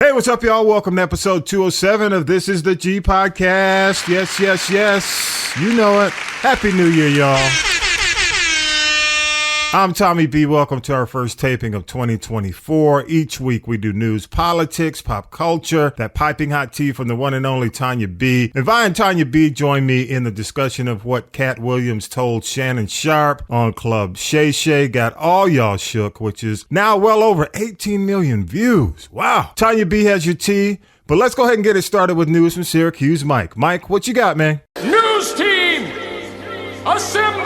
Hey, what's up, y'all? Welcome to episode 207 of This is the G Podcast. Yes, yes, yes. You know it. Happy New Year, y'all. I'm Tonya B. Welcome to our first taping of 2024. Each week we do news, politics, pop culture, that piping hot tea from the one and only Tonya B. And Vi and Tonya B join me in the discussion of what Katt Williams told Shannon Sharpe on Club Shay Shay. Got all y'all shook, which is now well over 18 million views. Wow. Tonya B has your tea, but let's go ahead and get it started with news from Syracuse. Mike, what you got, man? News team, assemble!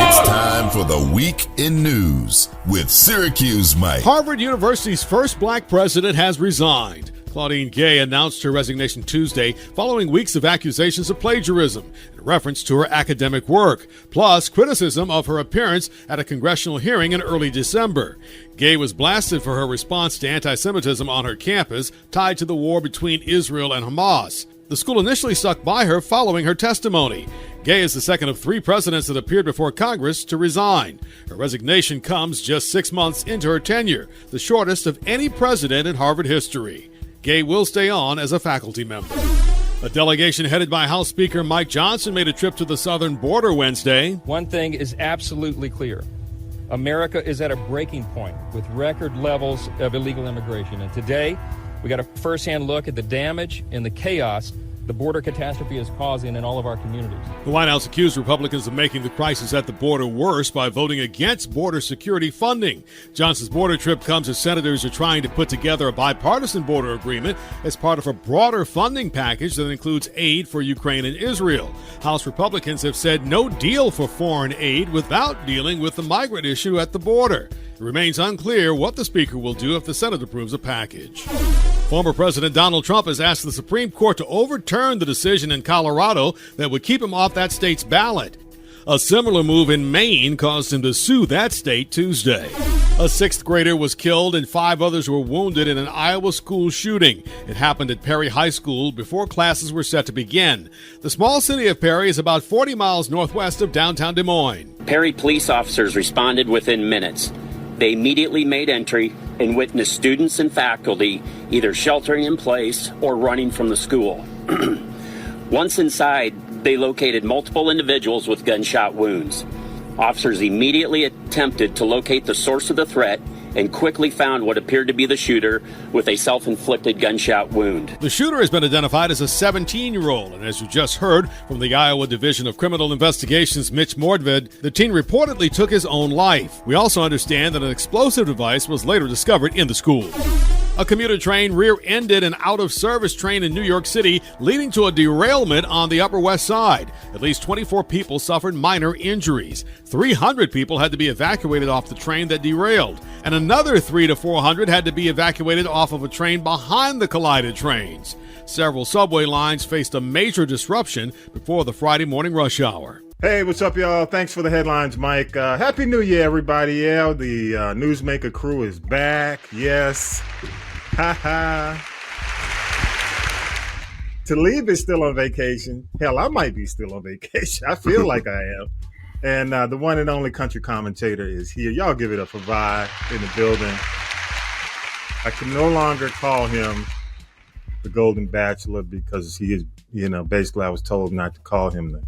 It's time for the Week in News with Syracuse Mike. Harvard University's first black president has resigned. Claudine Gay announced her resignation Tuesday following weeks of accusations of plagiarism in reference to her academic work, plus criticism of her appearance at a congressional hearing in early December. Gay was blasted for her response to anti-Semitism on her campus tied to the war between Israel and Hamas. The school initially stuck by her following her testimony. Gay is the second of three presidents that appeared before Congress to resign. Her resignation comes just 6 months into her tenure, the shortest of any president in Harvard history. Gay will stay on as a faculty member. A delegation headed by House Speaker Mike Johnson made a trip to the southern border Wednesday. One thing is absolutely clear. America is at a breaking point with record levels of illegal immigration. And today, we got a firsthand look at the damage and the chaos the border catastrophe is causing in all of our communities. The White House accused Republicans of making the crisis at the border worse by voting against border security funding. Johnson's border trip comes as senators are trying to put together a bipartisan border agreement as part of a broader funding package that includes aid for Ukraine and Israel. House Republicans have said no deal for foreign aid without dealing with the migrant issue at the border. It remains unclear what the Speaker will do if the Senate approves a package. Former President Donald Trump has asked the Supreme Court to overturn the decision in Colorado that would keep him off that state's ballot. A similar move in Maine caused him to sue that state Tuesday. A sixth grader was killed and 5 others were wounded in an Iowa school shooting. It happened at Perry High School before classes were set to begin. The small city of Perry is about 40 miles northwest of downtown Des Moines. Perry police officers responded within minutes. They immediately made entry and witnessed students and faculty either sheltering in place or running from the school. Once inside, they located multiple individuals with gunshot wounds. Officers immediately attempted to locate the source of the threat and quickly found what appeared to be the shooter with a self-inflicted gunshot wound. The shooter has been identified as a 17-year-old, and as you just heard from the Iowa Division of Criminal Investigations' Mitch Mordvid, the teen reportedly took his own life. We also understand that an explosive device was later discovered in the school. A commuter train rear-ended an out-of-service train in New York City, leading to a derailment on the Upper West Side. At least 24 people suffered minor injuries. 300 people had to be evacuated off the train that derailed, and another 300 to 400 had to be evacuated off of a train behind the collided trains. Several subway lines faced a major disruption before the Friday morning rush hour. Hey, what's up, y'all? Thanks for the headlines, Mike. Happy New Year, everybody. Yeah, the Newsmaker crew is back. Yes. Ha ha. Talib is still on vacation. Hell, I might be still on vacation. I feel like I am. And the one and only country commentator is here. Y'all give it up for Vi in the building. I can no longer call him the Golden Bachelor because he is, basically I was told not to call him that.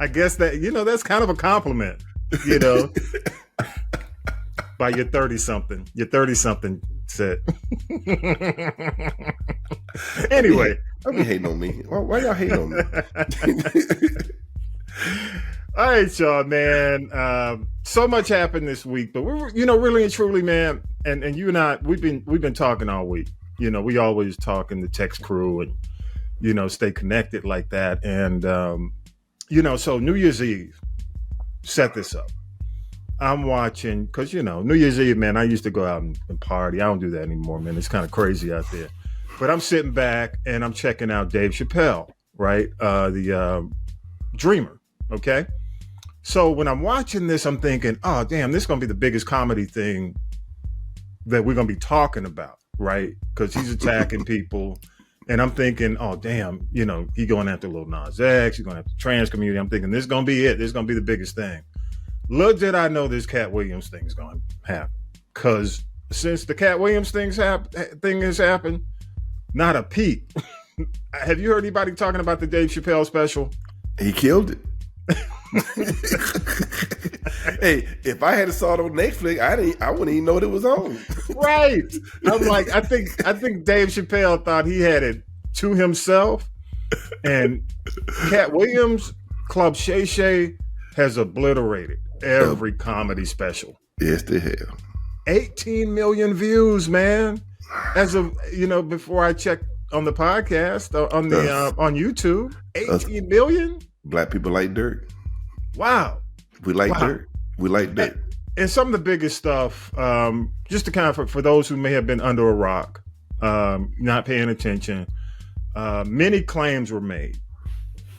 I guess that, that's kind of a compliment, by your 30-something. Your 30-something said. Anyway. Don't be hating on me. Why y'all hating on me? All right, y'all, man. So much happened this week, but we're, really and truly, man, and you and I, we've been talking all week. We always talk in the text crew and, stay connected like that. And, so New Year's Eve, set this up. I'm watching, because, New Year's Eve, man, I used to go out and party. I don't do that anymore, man. It's kind of crazy out there. But I'm sitting back and I'm checking out Dave Chappelle, right? The Dreamer, okay? So when I'm watching this, I'm thinking, oh, damn, this is going to be the biggest comedy thing that we're going to be talking about, right? Because he's attacking people. And I'm thinking, oh, damn, he going after Lil Nas X. He's going after the trans community. I'm thinking this is going to be it. This is going to be the biggest thing. Little did I know this Katt Williams thing's going to happen. Because since the Katt Williams thing has happened, not a peep. Have you heard anybody talking about the Dave Chappelle special? He killed it. Hey, if I had saw it on Netflix, I wouldn't even know it was on. Right. I'm like, I think Dave Chappelle thought he had it to himself. And Katt Williams, Club Shay Shay has obliterated every comedy special. Yes, they have. 18 million views, man. As of, before I checked on the podcast, on YouTube, 18 million? Black people like dirt. Wow. We like dirt. We like dirt. And some of the biggest stuff, just to kind of, for those who may have been under a rock, not paying attention, many claims were made.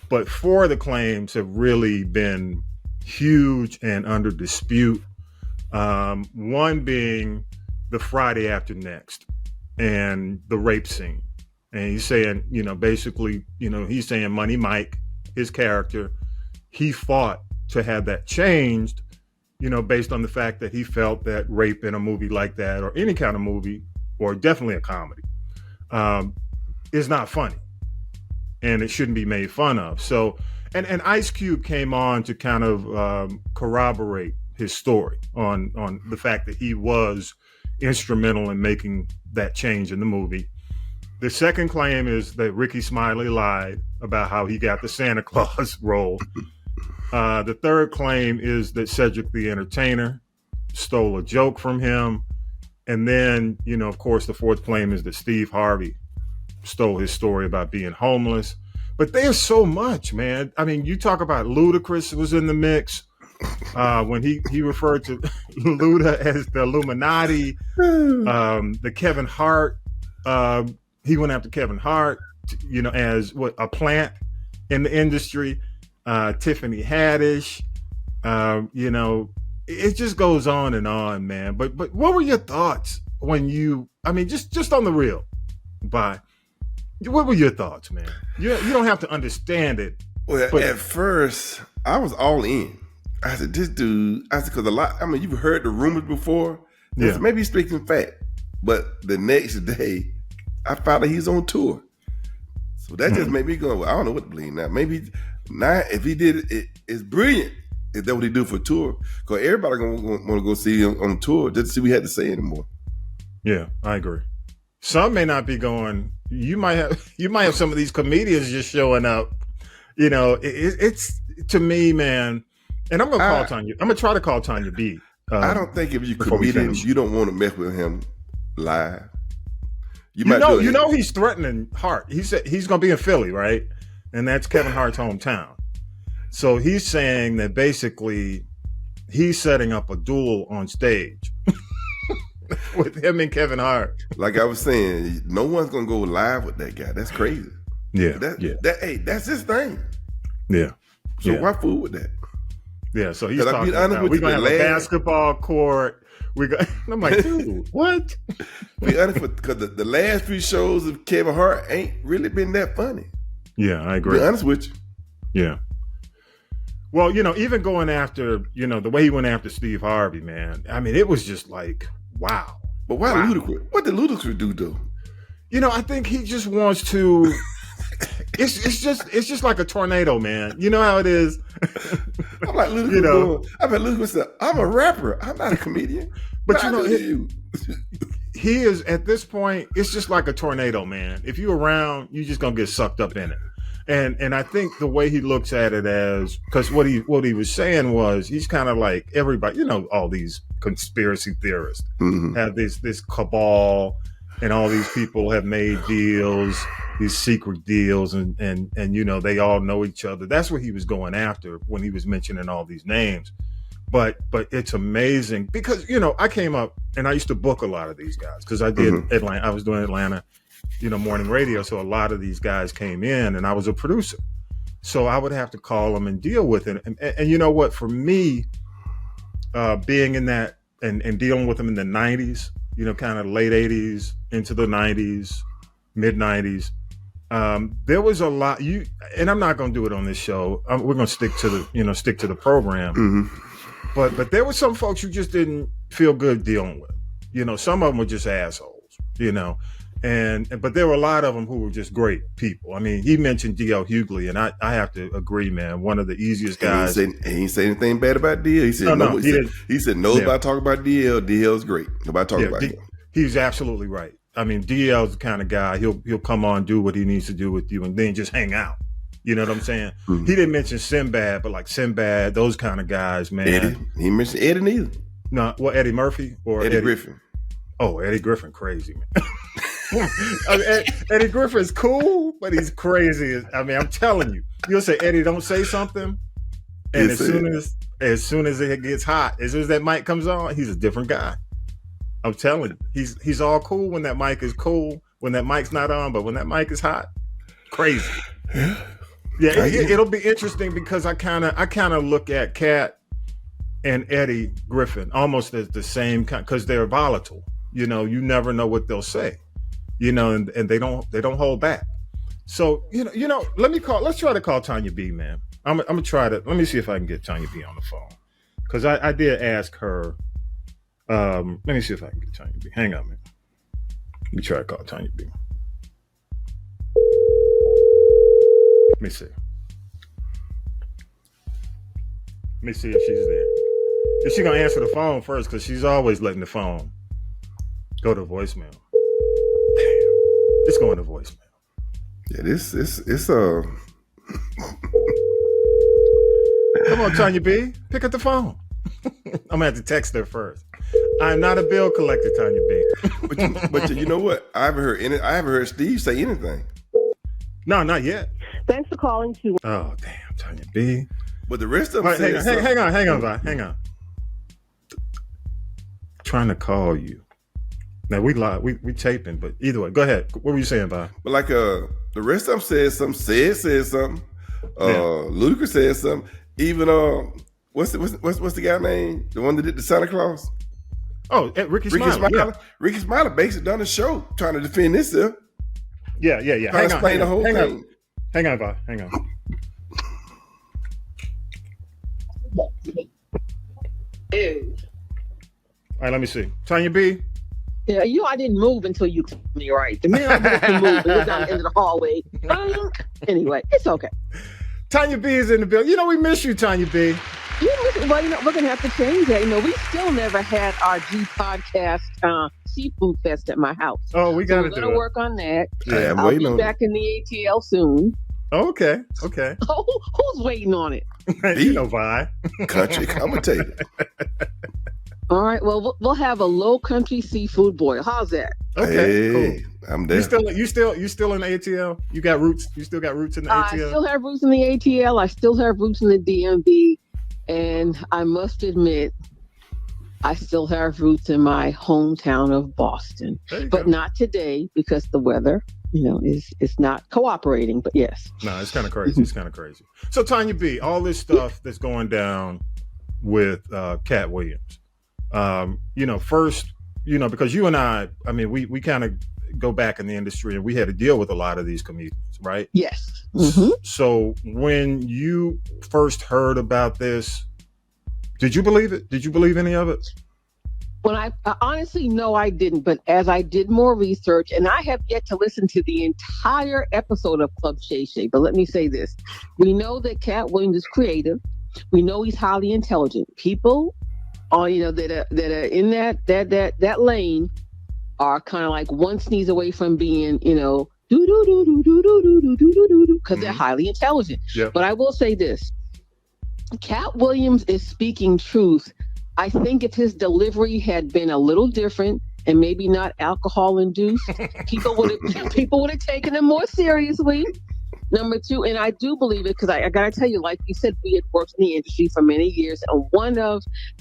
But 4 of the claims have really been huge and under dispute. One being the Friday After Next and the rape scene. And he's saying, basically, he's saying Money Mike, his character, he fought to have that changed, based on the fact that he felt that rape in a movie like that, or any kind of movie, or definitely a comedy, is not funny. And it shouldn't be made fun of. So, and Ice Cube came on to kind of corroborate his story on the fact that he was instrumental in making that change in the movie. The second claim is that Ricky Smiley lied about how he got the Santa Claus role. The third claim is that Cedric the Entertainer stole a joke from him. And then, of course, the fourth claim is that Steve Harvey stole his story about being homeless. But there's so much, man. I mean, you talk about Ludacris was in the mix when he referred to Luda as the Illuminati, the Kevin Hart. He went after Kevin Hart, as a plant in the industry. Tiffany Haddish, it just goes on and on, man. But what were your thoughts when just on the real, what were your thoughts, man? You don't have to understand it. Well, at first, I was all in. I said, this dude, because you've heard the rumors before. Yeah. Maybe he's speaking fact. But the next day, I found out he's on tour. So that just made me go, well, I don't know what to believe now. Maybe now, if he did it, it's brilliant. If that's what he do for tour. Because everybody going to want to go see him on tour just to see what he had to say anymore. Yeah, I agree. Some may not be going. You might have some of these comedians just showing up. It's to me, man. And I'm gonna call Tonya. I'm gonna try to call Tonya B. I don't think if you comedian, you don't want to mess with him live. He's threatening Hart. He said he's gonna be in Philly, right? And that's Kevin Hart's hometown. So he's saying that basically he's setting up a duel on stage with him and Kevin Hart. Like I was saying, no one's gonna go live with that guy. That's crazy. Yeah. That's his thing. Yeah. So why fool with that? Yeah. So he's talking about we're gonna have a basketball court. I'm like, dude, what? Be honest, because the last few shows of Kevin Hart ain't really been that funny. Yeah, I agree. Be honest with you. Yeah. Well, even going after, the way he went after Steve Harvey, man. I mean, it was just like, wow. But why Ludacris? What did Ludacris do, though? I think he just wants to. It's just like a tornado, man. You know how it is. I'm like Ludacris. Ludacris said, "I'm a rapper. I'm not a comedian." But he is at this point. It's just like a tornado, man. If you're around, you're just gonna get sucked up in it. And I think the way he looks at it as, because what he was saying was, he's kind of like everybody, all these conspiracy theorists have this cabal, and all these people have made deals, these secret deals, and they all know each other. That's what he was going after when he was mentioning all these names. But it's amazing because, I came up and I used to book a lot of these guys because I did Atlanta. I was doing Atlanta, morning radio. So a lot of these guys came in and I was a producer. So I would have to call them and deal with it. And you know what, for me, being in that and dealing with them in the 90s, kind of late 80s into the 90s, mid 90s, there was a lot. And I'm not going to do it on this show. We're going to stick to the program. But there were some folks you just didn't feel good dealing with. You know, some of them were just assholes, you know. But there were a lot of them who were just great people. I mean, he mentioned D.L. Hughley, and I have to agree, man. One of the easiest guys. He didn't say anything bad about D.L. He said he said nobody talk about D.L. D.L.'s great. Nobody talk about him. He's absolutely right. I mean, D.L.'s the kind of guy, he'll come on, do what he needs to do with you, and then just hang out. You know what I'm saying? Mm-hmm. He didn't mention Sinbad, but like Sinbad, those kind of guys, man. Eddie. He mentioned Eddie neither. No, what, Eddie Murphy or Eddie Griffin? Oh, Eddie Griffin, crazy, man. I mean, Eddie Griffin's cool, but he's crazy. I mean, I'm telling you, you'll say, Eddie, don't say something, and as soon as it gets hot, as soon as that mic comes on, he's a different guy. I'm telling you, he's all cool when that mic is cool, when that mic's not on, but when that mic is hot, crazy. Yeah, it'll be interesting because I kind of look at Katt and Eddie Griffin almost as the same kind, because they're volatile. You know, you never know what they'll say. You know, and they don't hold back. So you know, let's try to call Tonya B, man. I'm gonna try to. Let me see if I can get Tonya B on the phone, because I did ask her. Let me see if I can get Tonya B. Hang on, man. Let me try to call Tonya B. Let me see. Let me see if she's there. Is she gonna answer the phone first? Because she's always letting the phone go to voicemail. Damn, it's going to voicemail. Yeah, it's Come on, Tonya B, pick up the phone. I'm gonna have to text her first. I'm not a bill collector, Tonya B. but you know what? I haven't heard Steve say anything. No, not yet. Thanks for calling to. Oh, damn, Tonya B. But the rest of them hang on, Vi. Hang on. Trying to call you. Now we live, we taping, but either way, go ahead. What were you saying, Vi? But like the rest of them said something. Said something. Ludacris said something. Even what's the guy name? The one that did the Santa Claus? Oh, Ricky Smiley. Yeah. Ricky Smiley basically done a show trying to defend himself. Yeah. Hang on. Hang on, Vi. Hang on. Ew. All right, let me see. Tonya B. Yeah, I didn't move until you told me right. The minute I wanted to move, it was down the end of the hallway. Anyway, it's okay. Tonya B is in the building. You know, we miss you, Tonya B. Well, we're going to have to change that. We still never had our G Podcast seafood fest at my house. Oh, we got to do it. We're going to work on that. Yeah, I'll be back in the ATL soon. Oh, okay. Oh, who's waiting on it? You know, Vi. Country commentator. All right. Well, we'll have a low country seafood boil. How's that? Okay, cool. I'm there. You still in the ATL? You got roots? You still got roots in the ATL? I still have roots in the ATL. I still have roots in the DMV. And I must admit, I still have roots in my hometown of Boston. But not today because the weather, is not cooperating. But yes. No, it's kind of crazy. So Tonya B, all this stuff that's going down with Katt Williams. First, because you and I mean, we kind of go back in the industry and we had to deal with a lot of these comedians, right? Yes. Mm-hmm. So when you first heard about this, did you believe it? Did you believe any of it? When I honestly, no, I didn't. But as I did more research, and I have yet to listen to the entire episode of Club Shay Shay, but let me say this. We know that Katt Williams is creative. We know he's highly intelligent. People that are in that lane are kind of like one sneeze away from being, because they're highly intelligent. Yep. But I will say this. Katt Williams is speaking truth. I think if his delivery had been a little different and maybe not alcohol induced, people would have taken him more seriously. Number two, and I do believe it because I got to tell you, like you said, we had worked in the industry for many years. And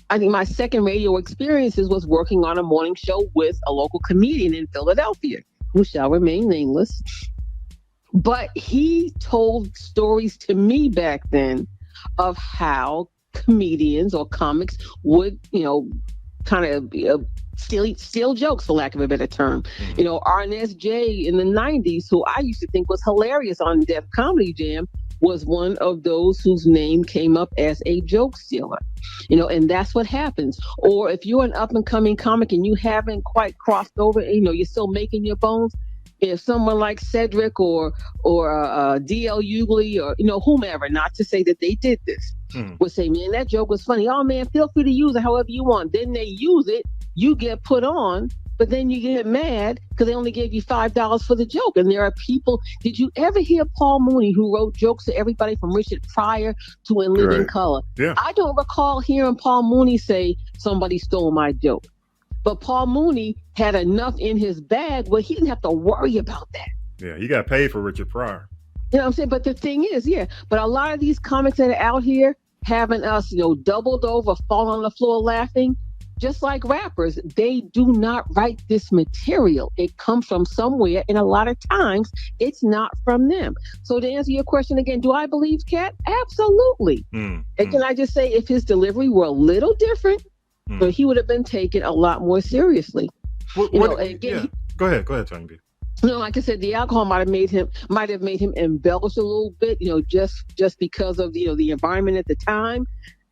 I think my second radio experiences was working on a morning show with a local comedian in Philadelphia, who shall remain nameless. But he told stories to me back then of how comedians or comics would, kind of steal jokes, for lack of a better term. Arnez J in the 90s, who I used to think was hilarious on Def Comedy Jam, was one of those whose name came up as a joke stealer. And that's what happens. Or if you're an up and coming comic and you haven't quite crossed over, you're still making your bones. If someone like Cedric or D.L. Hughley or whomever, not to say that they did this, would say, man, that joke was funny. Oh man, feel free to use it however you want. Then they use it, you get put on, but then you get mad because they only gave you $5 for the joke. And there are people. Did you ever hear Paul Mooney, who wrote jokes to everybody from Richard Pryor to In Living Color? Yeah. I don't recall hearing Paul Mooney say somebody stole my joke. But Paul Mooney had enough in his bag where he didn't have to worry about that. Yeah, he got paid for Richard Pryor. You know what I'm saying? But the thing is, but a lot of these comics that are out here having us, doubled over, falling on the floor laughing, just like rappers, they do not write this material. It comes from somewhere, and a lot of times it's not from them. So to answer your question again, do I believe Katt? Absolutely. And can I just say, if his delivery were a little different, but he would have been taken a lot more seriously. Go ahead, Tonya B. Like I said, the alcohol might have made him embellish a little bit, just because of the environment at the time,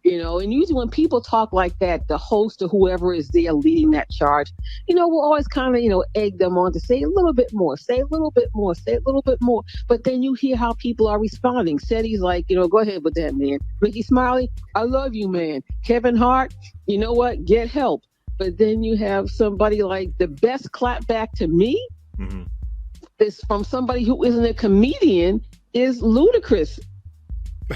and usually when people talk like that, the host or whoever is there leading that charge, will always kind of, egg them on to say a little bit more, say a little bit more, say a little bit more. But then you hear how people are responding. Seti's like, go ahead with that, man. Ricky Smiley, I love you, man. Kevin Hart, you know what? Get help. But then you have somebody like the best clapback to me is from somebody who isn't a comedian is Ludacris.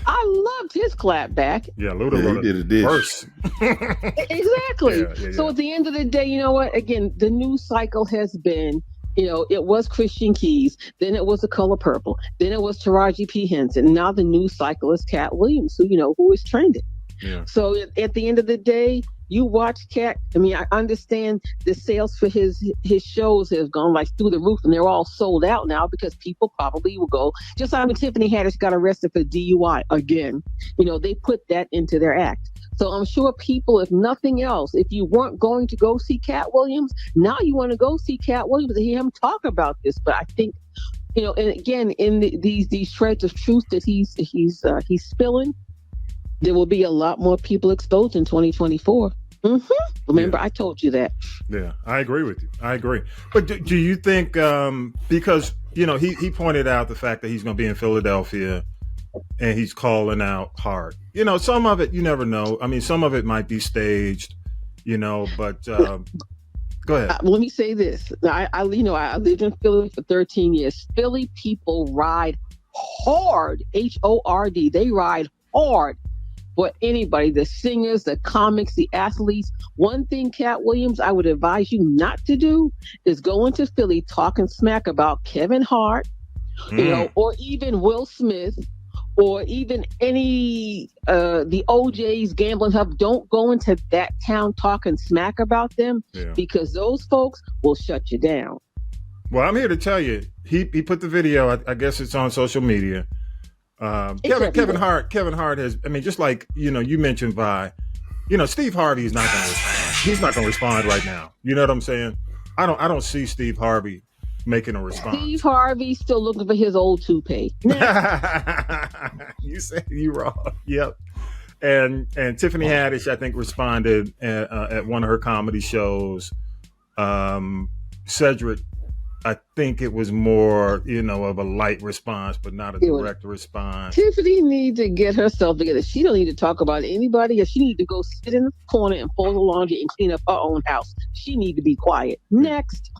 I loved his clapback. Yeah, Ludacris did a dish. Worse. Exactly. Yeah. So at the end of the day, you know what? Again, the news cycle has been, it was Christian Keys, then it was The Color Purple, then it was Taraji P. Henson. Now the news cycle is Katt Williams, who is trending. Yeah. So at the end of the day, you watch Katt. I mean, I understand the sales for his shows have gone like through the roof, and they're all sold out now because people probably will go. Just like when Tiffany Haddish got arrested for DUI again, they put that into their act. So I'm sure people, if nothing else, if you weren't going to go see Katt Williams, now you want to go see Katt Williams and hear him talk about this. But I think, and again, in these shreds of truth that he's spilling, there will be a lot more people exposed in 2024. Remember, I told you that. Yeah, I agree with you. I agree. But do you think, because, he pointed out the fact that he's going to be in Philadelphia and he's calling out hard. Some of it, you never know. I mean, some of it might be staged, but go ahead. Let me say this. I lived in Philly for 13 years. Philly people ride hard, HORD. They ride hard for anybody, the singers, the comics, the athletes. One thing, Katt Williams, I would advise you not to do is go into Philly talking smack about Kevin Hart, or even Will Smith, or even any the OJ's gambling hub. Don't go into that town talking smack about them, because those folks will shut you down. Well, I'm here to tell you, he put the video, I guess it's on social media. Kevin Hart has, I mean, just like, you mentioned Vi, Steve Harvey is not going to respond. He's not going to respond right now. You know what I'm saying? I don't see Steve Harvey making a response. Steve Harvey's still looking for his old toupee. You said you wrong. Yep. And Tiffany Haddish, I think, responded at one of her comedy shows. Cedric, I think it was more, of a light response, but not a direct response. Tiffany needs to get herself together. She don't need to talk about anybody else. She need to go sit in the corner and fold the laundry and clean up her own house. She need to be quiet. Next.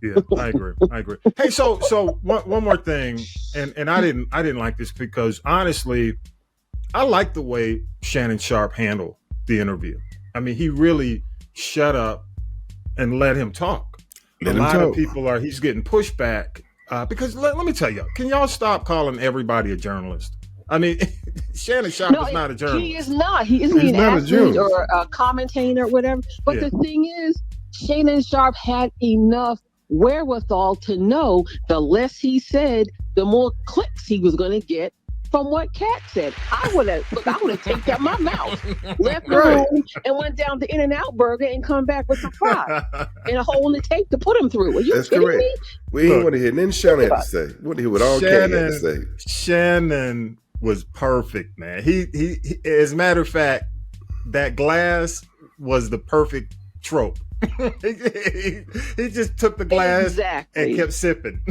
Yeah, I agree. Hey, so one more thing, and I didn't like this because honestly, I like the way Shannon Sharp handled the interview. I mean, he really shut up and let him talk. A lot of people he's getting pushback because let me tell you, can y'all stop calling everybody a journalist? I mean, Shannon Sharp is not a journalist. He is not. He isn't an athlete or a commentator or whatever. But the thing is, Shannon Sharp had enough wherewithal to know the less he said, the more clicks he was going to get from what Katt said. I would have taken out my mouth, left the room, and went down to In-N-Out Burger and come back with some fries and a hole in the tape to put him through. Are you kidding me? We ain't want to hear nothing Shannon had to say. We want to hear what all Katt had to say. Shannon was perfect, man. He as a matter of fact, that glass was the perfect trope. he just took the glass and kept sipping.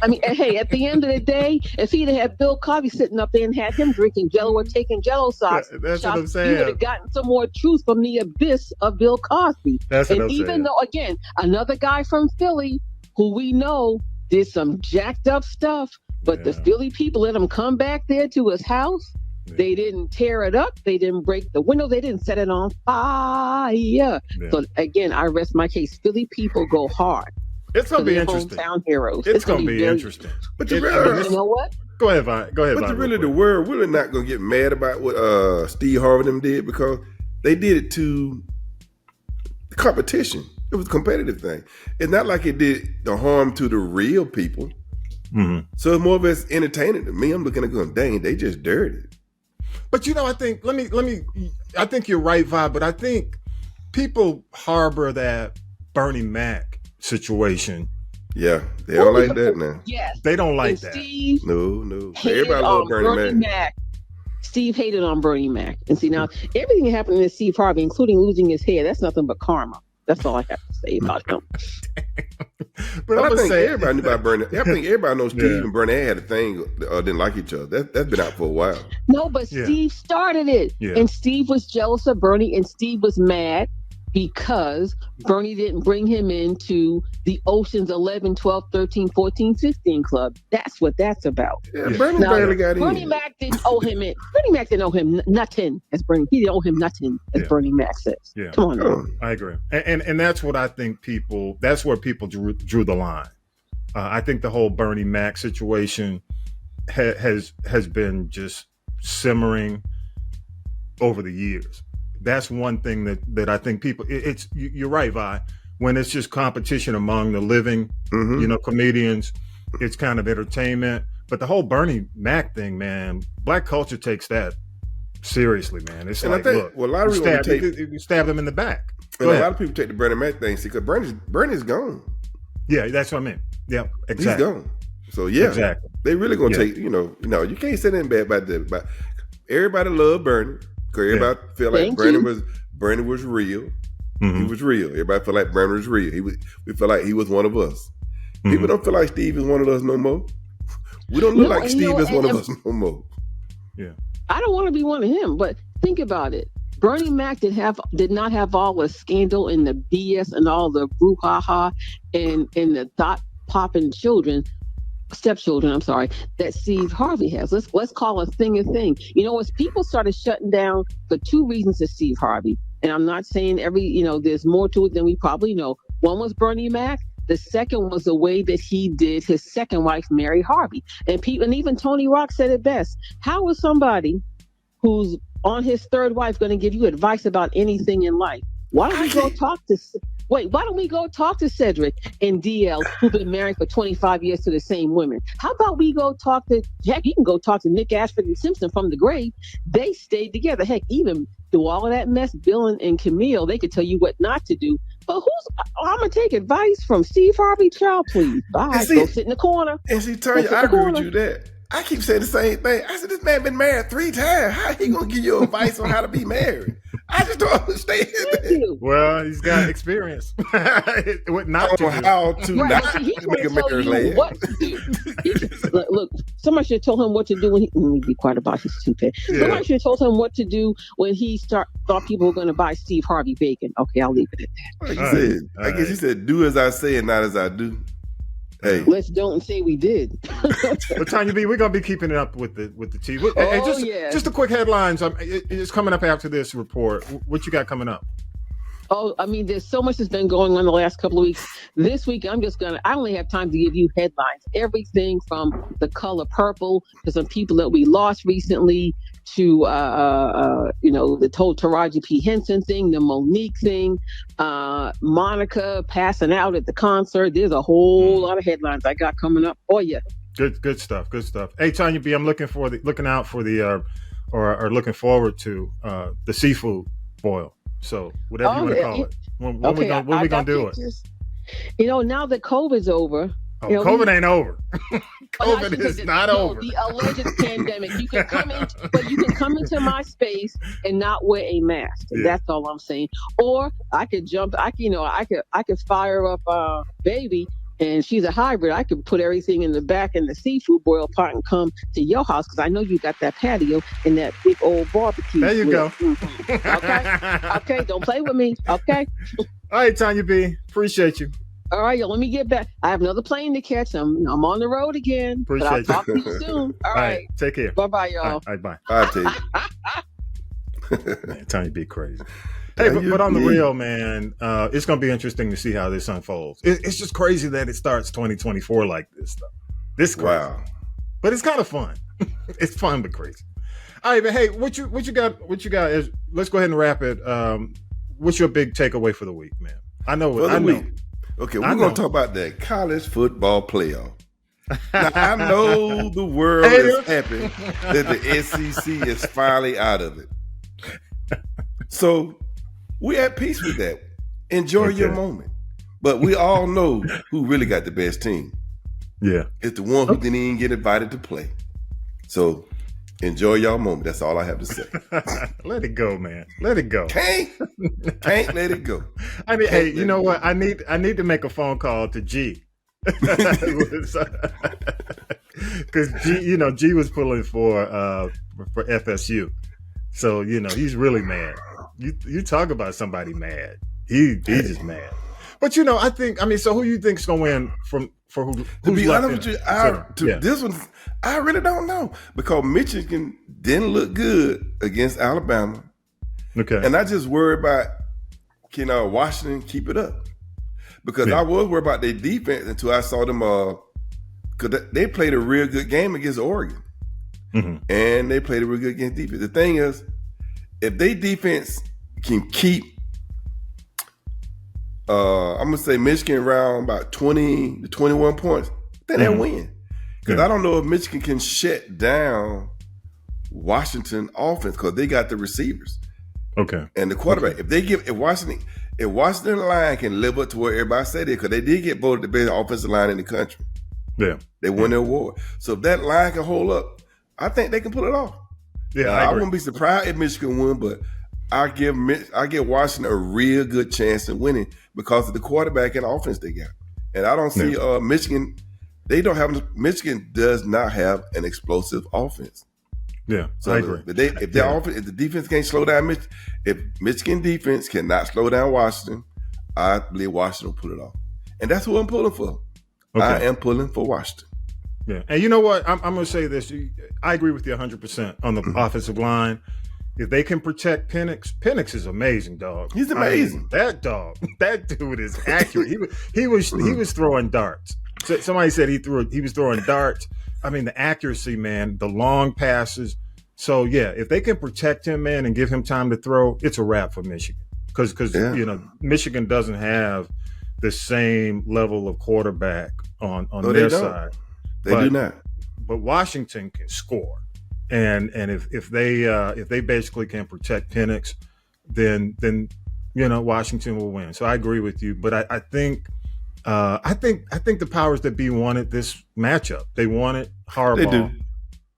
I mean, hey, at the end of the day, if he'd had Bill Cosby sitting up there and had him drinking Jello or taking Jello shots, that's what I'm saying. You would have gotten some more truth from the abyss of Bill Cosby. That's what and I'm even saying. though, again, another guy from Philly who we know did some jacked up stuff, but the Philly people let him come back there to his house. Yeah. They didn't tear it up. They didn't break the window. They didn't set it on fire. Yeah. So again, I rest my case. Philly people go hard. It's going to be interesting. Hometown heroes. It's going to be interesting. But you know what? Go ahead, Vi. Go ahead, But Vi, really, the world really not going to get mad about what Steve Harvey them did, because they did it to the competition. It was a competitive thing. It's not like it did the harm to the real people. Mm-hmm. So it's more of it's entertaining to me. I'm looking at going, dang, they just dirty. But I think I think you're right, Vi, but I think people harbor that Bernie Mac situation. Yeah, they don't like that now. Yes. They don't like that. Steve no. Everybody loves Bernie Mac. Steve hated on Bernie Mac. And see, now everything happening to Steve Harvey, including losing his hair, that's nothing but karma. That's all I have to say about him. But I think everybody knew about Bernie. I think everybody knows Steve and Bernie had a thing, didn't like each other. That's been out for a while. No, but Steve started it. Yeah. And Steve was jealous of Bernie, and Steve was mad because Bernie didn't bring him into the Ocean's 11, 12, 13, 14, 15 club. That's what that's about. Yeah, Bernie barely got in. Bernie Mac didn't owe him it. Bernie Mac didn't owe him nothing as Bernie. He didn't owe him nothing as Bernie Mac says. Yeah. Come on now. I agree. And that's what I think that's where people drew the line. I think the whole Bernie Mac situation has been just simmering over the years. That's one thing that I think people. You're right, Vi. When it's just competition among the living, comedians, it's kind of entertainment. But the whole Bernie Mac thing, man, black culture takes that seriously, man. It's like, look, a lot of you stab them in the back. A lot of people take the Bernie Mac thing because Bernie's gone. Yeah, that's what I mean. Yeah, exactly. He's gone. So yeah, exactly. They really gonna take. You can't say anything bad about that. But everybody loved Bernie. Because everybody felt like Bernie was real. Mm-hmm. He was real. Everybody felt like Bernie was real. We felt like he was one of us. Mm-hmm. People don't feel like Steve is one of us no more. We don't look like Steve is one of us no more. Yeah. I don't want to be one of him, but think about it. Bernie Mac did not have all the scandal and the BS and all the brouhaha and the thought popping stepchildren, I'm sorry, that Steve Harvey has. Let's call a thing a thing. As people started shutting down for two reasons to Steve Harvey, and I'm not saying there's more to it than we probably know. One was Bernie Mac. The second was the way that he did his second wife, Mary Harvey. And even Tony Rock said it best. How is somebody who's on his third wife going to give you advice about anything in life? Why don't we go talk to Cedric and DL, who've been married for 25 years to the same women? How about we go talk to Jack? You can go talk to Nick Ashford and Simpson from the grave. They stayed together. Heck, even through all of that mess, Bill and Camille, they could tell you what not to do. But I'm going to take advice from Steve Harvey, child, please. Bye. Go sit in the corner. And see, Tonya, I agree with you that. I keep saying the same thing. I said, this man been married 3 times. How he going to give you advice on how to be married? I just don't understand that. Well, he's got experience. What not to do. How to not make a marriage last. What to do. Look, somebody should have told him what to do when let me be quiet about his stupid. Yeah. Somebody should have told him what to do when he thought people were going to buy Steve Harvey bacon. Okay, I'll leave it at that. I guess he said, do as I say and not as I do. Hey. Let's don't say we did. But Tonya B, we're gonna be keeping it up with the tea. Just the quick headlines. It's coming up after this report. What you got coming up? Oh, I mean, there's so much that's been going on the last couple of weeks. This week, I only have time to give you headlines. Everything from the color purple to some people that we lost recently to, the whole Taraji P. Henson thing, the Monique thing, Monica passing out at the concert. There's a whole lot of headlines I got coming up for you. Good stuff. Hey, Tonya B, I'm looking forward to the seafood boil. So whatever you want to call it. When we gonna do it? Now that COVID's over, Oh, COVID ain't over. COVID is not over. The alleged pandemic. You can come in, but you can come into my space and not wear a mask. Yeah. That's all I'm saying. Or I could jump. I could fire up baby, and she's a hybrid. I could put everything in the back in the seafood boil pot and come to your house because I know you got that patio and that big old barbecue. There you go. Mm-hmm. Okay. Don't play with me. Okay. All right, Tonya B. Appreciate you. All right, yo, let me get back. I have another plane to catch. I'm on the road again. Appreciate but I'll talk to you soon. All right. Take care. Bye-bye, y'all. All right, bye. I'll take Man, Tonya B crazy. Hey, but on the real, man, it's going to be interesting to see how this unfolds. It's just crazy that it starts 2024 like this stuff. This is crazy. Wow. But it's kind of fun. It's fun but crazy. All right, but hey, what you got? Let's go ahead and wrap it. What's your big takeaway for the week, man? I know. Okay, we're going to talk about the college football playoff. Now, I know the world is happy that the SEC is finally out of it. So we're at peace with that. Enjoy your moment. But we all know who really got the best team. Yeah. It's the one who didn't even get invited to play. So enjoy your moment. That's all I have to say. Let it go, man. Let it go. Can't let it go. I mean, hey, you know what? I need to make a phone call to G. Because G was pulling for FSU. So, he's really mad. You talk about somebody mad. He's just mad. But so who you think's gonna win for who? To be honest with you, this one I really don't know because Michigan didn't look good against Alabama. Okay, and I just worry about can Washington keep it up because I was worried about their defense until I saw them because they played a real good game against Oregon, and they played a real good against defense. The thing is, if they defense can keep. I'm gonna say Michigan around about 20 to 21 points. Then they'll win. Because I don't know if Michigan can shut down Washington offense because they got the receivers. Okay. And the quarterback. If Washington line can live up to what everybody said it, because they did get voted the best offensive line in the country. Yeah. They won the award. So if that line can hold up, I think they can pull it off. Yeah. I wouldn't be surprised if Michigan won, but I give Washington a real good chance of winning because of the quarterback and offense they got. And I don't see Michigan. Michigan does not have an explosive offense. Yeah, so I agree. If the defense can't slow down if Michigan defense cannot slow down Washington, I believe Washington will pull it off. And that's who I'm pulling for. Okay. I am pulling for Washington. Yeah, and you know what? I'm going to say this. I agree with you 100% on the offensive line. If they can protect Penix is amazing, dog. He's amazing. That dude is accurate. He was throwing darts. Somebody said he was throwing darts. I mean, the accuracy, man, the long passes. So yeah, if they can protect him, man, and give him time to throw, it's a wrap for Michigan. Because Michigan doesn't have the same level of quarterback on their side. They do not. But Washington can score. And if they basically can protect Penix, then Washington will win. So I agree with you. But I think the powers that be wanted this matchup. They wanted Harbaugh. They do.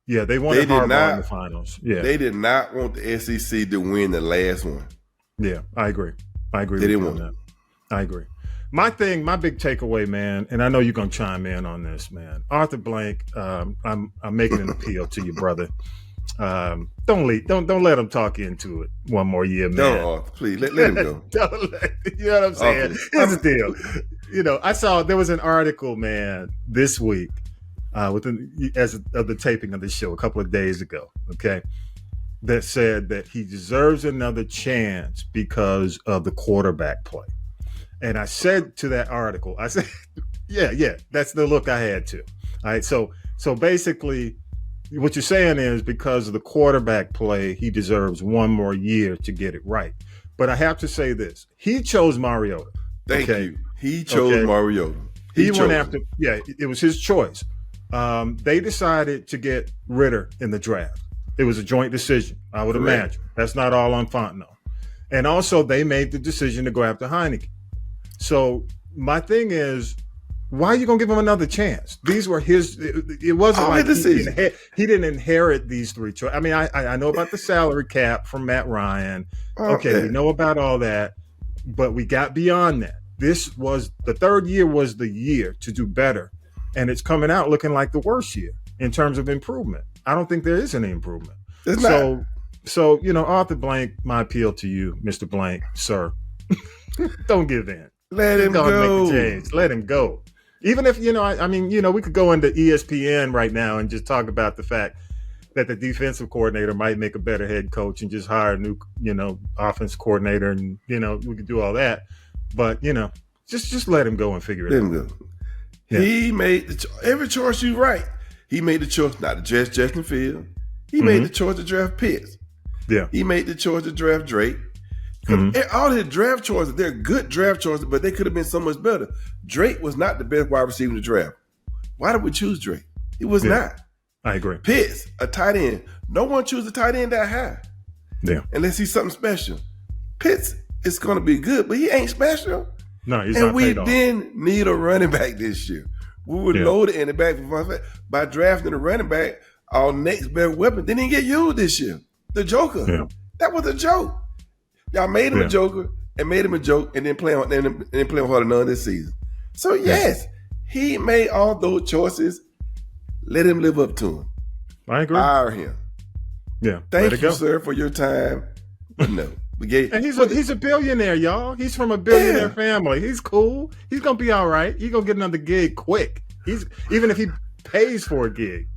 Yeah, they wanted Harbaugh in the finals. Yeah, they did not want the SEC to win the last one. Yeah, I agree. They didn't want that. I agree. My big takeaway, man, and I know you're gonna chime in on this, man. Arthur Blank, I'm making an appeal to you, brother. Don't let him talk you into it one more year, man. No, Arthur, please let him go. You know what I'm saying? Here's the deal. I saw there was an article, man, this week of the taping of the show a couple of days ago. Okay, that said that he deserves another chance because of the quarterback play. And I said to that article, I said, yeah, that's the look I had too. All right, so basically, what you're saying is because of the quarterback play, he deserves one more year to get it right. But I have to say this: he chose Mariota. Thank you. He chose Mariota. He went after. Yeah, it was his choice. They decided to get Ritter in the draft. It was a joint decision, I would imagine. That's not all on Fontenot. And also, they made the decision to go after Heineke. So my thing is, why are you going to give him another chance? These were his. It wasn't like he didn't inherit these three choices. I mean, I know about the salary cap from Matt Ryan. Okay, we know about all that, but we got beyond that. This was the third year was the year to do better, and it's coming out looking like the worst year in terms of improvement. I don't think there is any improvement. So Arthur Blank, my appeal to you, Mr. Blank, sir, don't give in. Let him go. Make the change. Let him go. Even if, we could go into ESPN right now and just talk about the fact that the defensive coordinator might make a better head coach and just hire a new, offense coordinator, and, we could do all that. But, just let him go and figure it out. Let him go. Yeah. He made every choice you right. He made the choice not to draft Justin Fields. He made the choice to draft Pitts. Yeah. He made the choice to draft Drake. All his draft choices, they're good draft choices, but they could have been so much better. Drake was not the best wide receiver in the draft. Why did we choose Drake? He was not. I agree. Pitts, a tight end. No one chooses a tight end that high. Yeah. Unless he's something special. Pitts is going to be good, but he ain't special. No, he's not. And we didn't need a running back this year. We were loaded in the back by drafting a running back. Our next best weapon didn't get used this year. The Joker. Yeah. That was a joke. Y'all made him a joker and made him a joke and then play on hard none this season. So yes, he made all those choices. Let him live up to them. I agree. Fire him. Yeah. Thank you, sir, for your time. But no. And he's a billionaire, y'all. He's from a billionaire family. He's cool. He's gonna be all right. He's gonna get another gig quick. Even if he pays for a gig.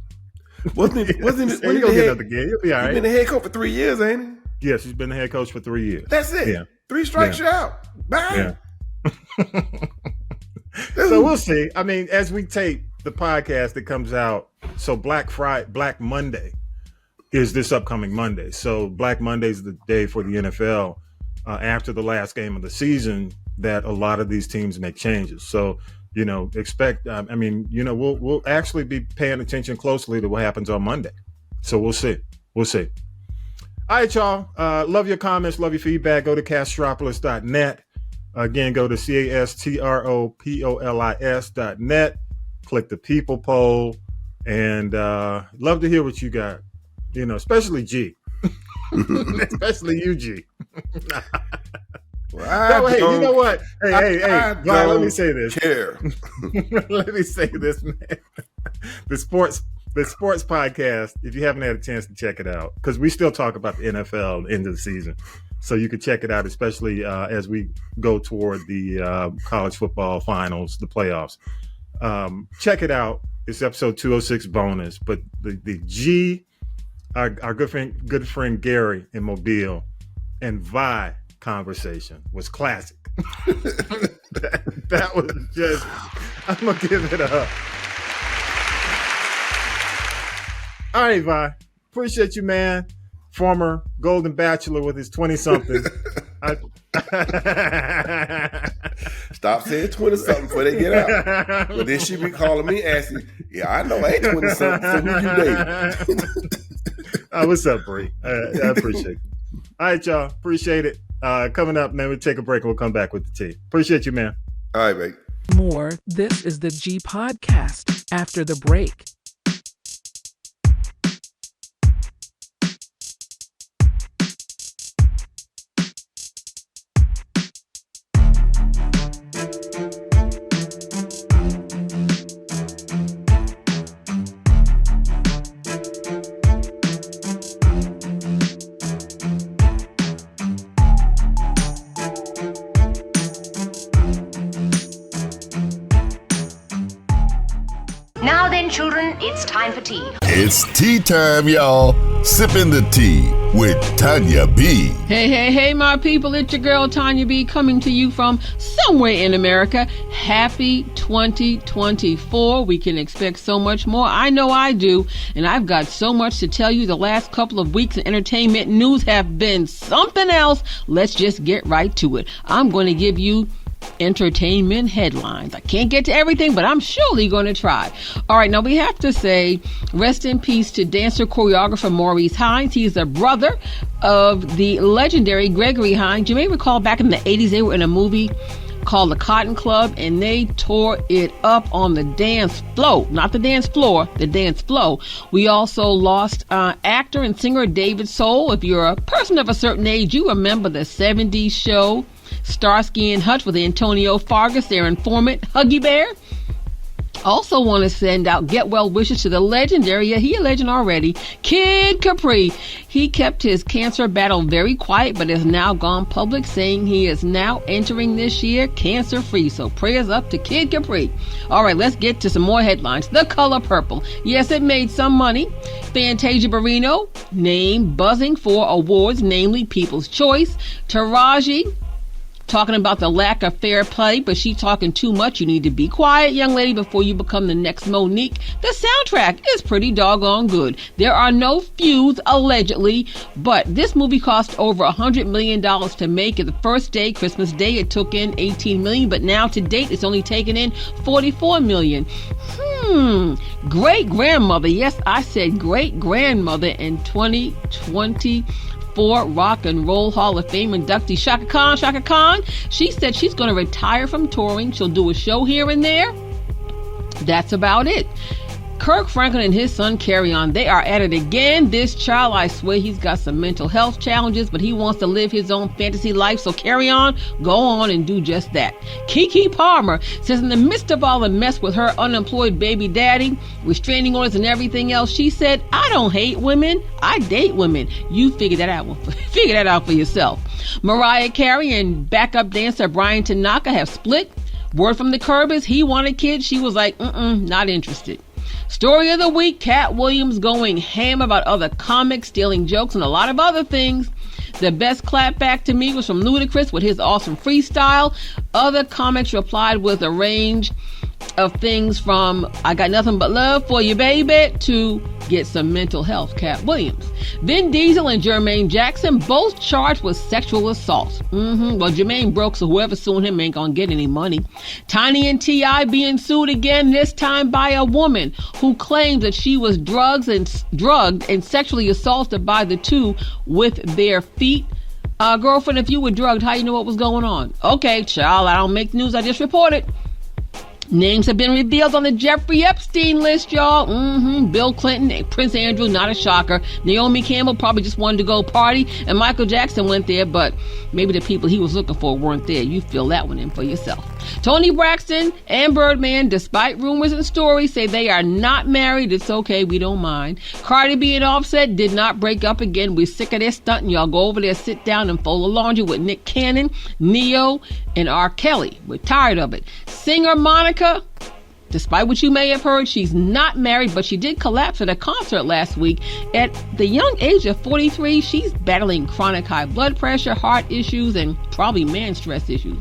Wasn't he gonna get another gig? He'll be all right. He's been the head coach for 3 years, ain't he? Yes, he's been the head coach for 3 years. That's it. Yeah. 3 strikes, you're out. Bye. Yeah. So we'll see. I mean, as we tape the podcast that comes out, so Black Monday is this upcoming Monday. So Black Monday is the day for the NFL after the last game of the season that a lot of these teams make changes. So, expect, we'll actually be paying attention closely to what happens on Monday. So we'll see. All right, y'all. Love your comments. Love your feedback. Go to castropolis.net. Again, go to castropolis.net. Click the people poll. And love to hear what you got. Especially G. Especially you, G. Well, hey, you know what? Hey, let me say this. Care. Let me say this, man. The sports podcast, if you haven't had a chance to check it out, because we still talk about the NFL end of the season. So you can check it out, especially as we go toward the college football finals, the playoffs. Check it out. It's episode 206 bonus. But the G, our good friend Gary in Mobile, and Vi conversation was classic. that was just, I'm going to give it up. All right, Vi. Appreciate you, man. Former Golden Bachelor with his 20-something. Stop saying 20-something before they get out. But then she be calling me asking, I know I ain't 20-something, so who you dating? What's up, Bree? I appreciate it. All right, y'all. Appreciate it. Coming up, man, we'll take a break and we'll come back with the tea. Appreciate you, man. All right, mate. More. This is the G Podcast after the break. Children, it's time for tea. It's tea time, y'all. Sippin the Tea with Tonya B. Hey, my people. It's your girl, Tonya B, coming to you from somewhere in America. Happy 2024. We can expect so much more. I know I do. And I've got so much to tell you. The last couple of weeks in entertainment news have been something else. Let's just get right to it. I'm going to give you entertainment headlines. I can't get to everything, but I'm surely going to try. All right, now we have to say rest in peace to dancer choreographer Maurice Hines. He's the brother of the legendary Gregory Hines. You may recall back in the 80s, they were in a movie called the Cotton Club, and they tore it up on the dance floor. Not the dance floor, the dance floor. We also lost actor and singer David Soul. If you're a person of a certain age, you remember the 70s show Starsky and Hutch with Antonio Fargas, their informant, Huggy Bear. Also want to send out get well wishes to the legendary, he a legend already, Kid Capri. He kept his cancer battle very quiet, but has now gone public, saying he is now entering this year cancer free. So prayers up to Kid Capri. All right, let's get to some more headlines. The Color Purple. Yes, it made some money. Fantasia Barrino named buzzing for awards, namely People's Choice. Taraji talking about the lack of fair play, but she talking too much. You need to be quiet, young lady, before you become the next Monique. The soundtrack is pretty doggone good. There are no feuds, allegedly, but this movie cost over $100 million to make. At the first day, Christmas Day, it took in $18 million, but now to date, it's only taken in $44 million. Great-grandmother, yes, I said great-grandmother in 2020. Rock and Roll Hall of Fame inductee Shaka Khan, she said she's going to retire from touring. She'll do a show here and there. That's about it. Kirk Franklin and his son Carry On, they are at it again. This child, I swear he's got some mental health challenges, but he wants to live his own fantasy life, so Carry On, go on and do just that. Keke Palmer says in the midst of all the mess with her unemployed baby daddy, restraining orders and everything else, she said, I don't hate women, I date women. You figure that out for yourself. Mariah Carey and backup dancer Brian Tanaka have split. Word from the Curb is he wanted kids. She was like, not interested. Story of the week, Katt Williams going ham about other comics, stealing jokes, and a lot of other things. The best clap back to me was from Ludacris with his awesome freestyle. Other comics replied with a range of things from I got nothing but love for you, baby, to get some mental health, Katt Williams. Vin Diesel and Jermaine Jackson both charged with sexual assault. Well, Jermaine broke, so whoever suing him ain't gonna get any money. Tiny and T.I. being sued again, this time by a woman who claims that she was drugged and sexually assaulted by the two with their feet. Girlfriend, if you were drugged, how you know what was going on? Okay, child, I don't make news, I just report it. Names have been revealed on the Jeffrey Epstein list, y'all. Bill Clinton, Prince Andrew, not a shocker. Naomi Campbell probably just wanted to go party, and Michael Jackson went there, but maybe the people he was looking for weren't there. You fill that one in for yourself. Toni Braxton and Birdman, despite rumors and stories, say they are not married. It's okay, we don't mind. Cardi B and Offset did not break up again. We're sick of their stunting. Y'all go over there, sit down, and fold the laundry with Nick Cannon, Neo, and R. Kelly. We're tired of it. Singer Monica, despite what you may have heard, she's not married, but she did collapse at a concert last week. At the young age of 43, she's battling chronic high blood pressure, heart issues, and probably man stress issues.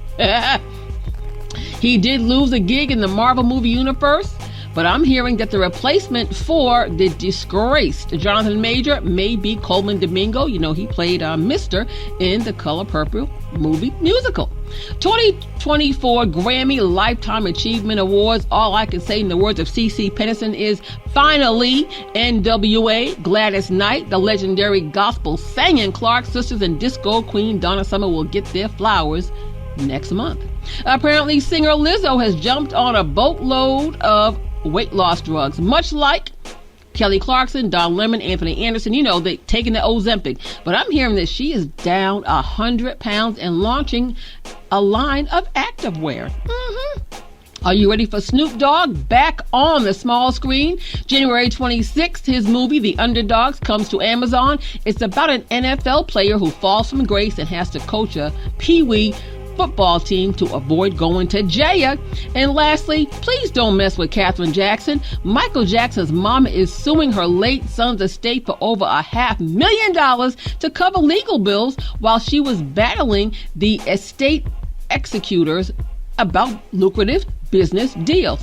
He did lose a gig in the Marvel movie universe, but I'm hearing that the replacement for the disgraced Jonathan Major may be Coleman Domingo. You know, he played Mr. in the Color Purple movie musical. 2024 Grammy Lifetime Achievement Awards. All I can say in the words of CeCe Peniston is finally NWA, Gladys Knight, the legendary gospel singing Clark sisters, and disco queen Donna Summer will get their flowers next month. Apparently, singer Lizzo has jumped on a boatload of weight loss drugs, much like Kelly Clarkson, Don Lemon, Anthony Anderson. You know, they taking the Ozempic. But I'm hearing that she is down 100 pounds and launching a line of activewear. Are you ready for Snoop Dogg back on the small screen? January 26th, his movie, The Underdogs, comes to Amazon. It's about an NFL player who falls from grace and has to coach a Pee-wee football team to avoid going to jail. And lastly, please don't mess with Katherine Jackson. Michael Jackson's mama is suing her late son's estate for over $500,000 to cover legal bills while she was battling the estate executors about lucrative business deals.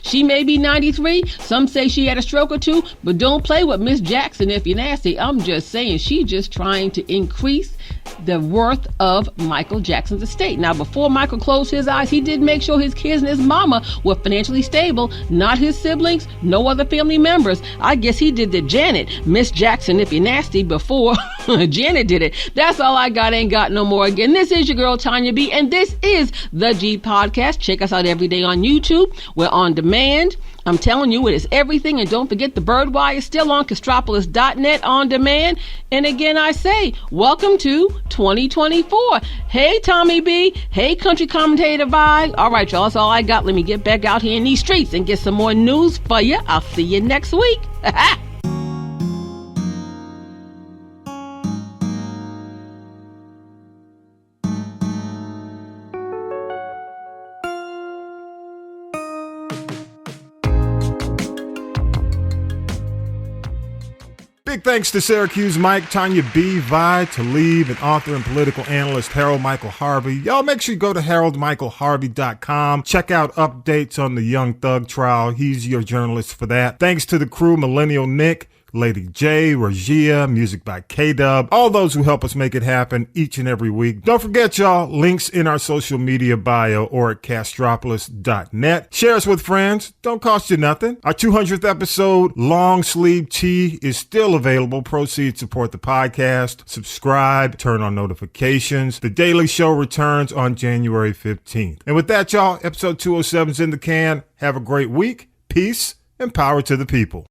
She may be 93. Some say she had a stroke or two, but don't play with Miss Jackson if you're nasty. I'm just saying, she's just trying to increase the worth of Michael Jackson's estate. Now, before Michael closed his eyes, he did make sure his kids and his mama were financially stable, not his siblings, no other family members. I guess he did to Janet, Miss Jackson, if you're nasty, before Janet did it. That's all I got. Ain't got no more. Again, this is your girl, Tonya B, and this is The G Podcast. Check us out every day on YouTube. We're on demand. I'm telling you, it is everything. And don't forget, the Birdwire is still on Castropolis.net on demand. And again, I say, welcome to 2024. Hey, Tommy B. Hey, Country Commentator Vibe. All right, y'all, that's all I got. Let me get back out here in these streets and get some more news for you. I'll see you next week. Big thanks to Syracuse Mike, Tonya B, Vi, Talib, and author and political analyst Harold Michael Harvey. Y'all make sure you go to haroldmichaelharvey.com. Check out updates on the Young Thug trial. He's your journalist for that. Thanks to the crew, Millennial Nick, Lady J, Regia, music by K-Dub, all those who help us make it happen each and every week. Don't forget, y'all, links in our social media bio or at castropolis.net. Share us with friends. Don't cost you nothing. Our 200th episode, Long Sleeve Tea, is still available. Proceeds support the podcast. Subscribe, turn on notifications. The Daily Show returns on January 15th. And with that, y'all, episode 207's in the can. Have a great week. Peace and power to the people.